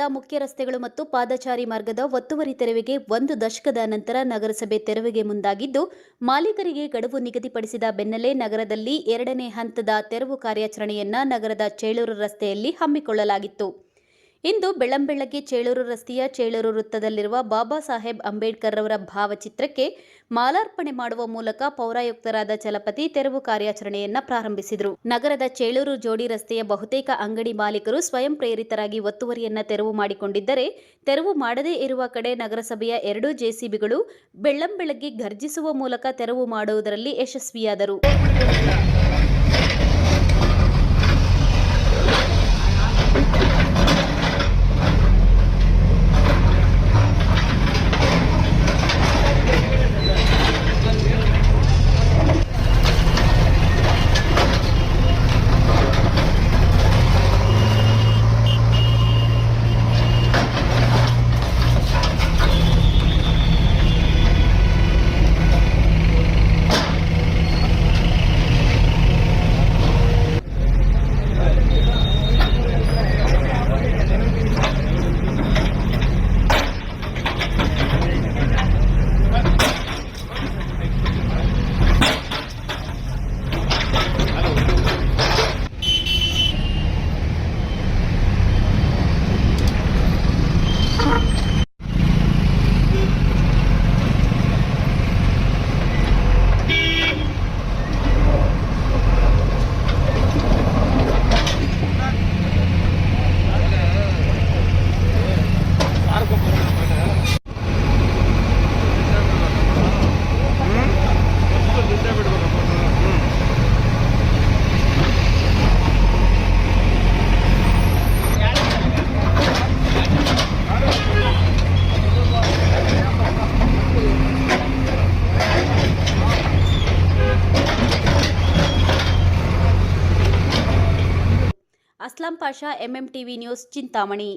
ನಗರದ ಮುಖ್ಯ ರಸ್ತೆಗಳು ಮತ್ತು ಪಾದಚಾರಿ ಮಾರ್ಗದ ಒತ್ತುವರಿ ತೆರವಿಗೆ 1 ದಶಕದ ನಂತರ ನಗರಸಭೆ ತೆರವಿಗೆ ಮುಂದಾಗಿದ್ದು, ಮಾಲೀಕರಿಗೆ ಗಡುವು ನಿಗದಿಪಡಿಸಿದ ಬೆನ್ನಲ್ಲೇ ನಗರದಲ್ಲಿ 2ನೇ ಹಂತದ ತೆರವು ಕಾರ್ಯಾಚರಣೆಯನ್ನ ನಗರದ ಚೇಳೂರು ರಸ್ತೆಯಲ್ಲಿ ಹಮ್ಮಿಕೊಳ್ಳಲಾಗಿತ್ತು. ಇಂದು ಬೆಳ್ಳಂಬೆಳಗ್ಗೆ ಚೇಳೂರು ರಸ್ತೆಯ ಚೇಳೂರು ವೃತ್ತದಲ್ಲಿರುವ ಬಾಬಾ ಸಾಹೇಬ್ ಅಂಬೇಡ್ಕರ್ ಅವರ ಭಾವಚಿತ್ರಕ್ಕೆ ಮಾಲಾರ್ಪಣೆ ಮಾಡುವ ಮೂಲಕ ಪೌರಾಯುಕ್ತರಾದ ಚಲಪತಿ ತೆರವು ಕಾರ್ಯಾಚರಣೆಯನ್ನ ಪ್ರಾರಂಭಿಸಿದರು. ನಗರದ ಚೇಳೂರು ಜೋಡಿ ರಸ್ತೆಯ ಬಹುತೇಕ ಅಂಗಡಿ ಮಾಲೀಕರು ಸ್ವಯಂ ಪ್ರೇರಿತರಾಗಿ ಒತ್ತುವರಿಯನ್ನ ತೆರವು ಮಾಡಿಕೊಂಡಿದ್ದರೆ, ತೆರವು ಮಾಡದೇ ಇರುವ ಕಡೆ ನಗರಸಭೆಯ 2 ಜೆಸಿಬಿಗಳು ಬೆಳ್ಳಂಬೆಳಗ್ಗೆ ಘರ್ಜಿಸುವ ಮೂಲಕ ತೆರವು ಮಾಡುವುದರಲ್ಲಿ ಯಶಸ್ವಿಯಾದರು. Aslam Pasha, MMTV news, Chintamani.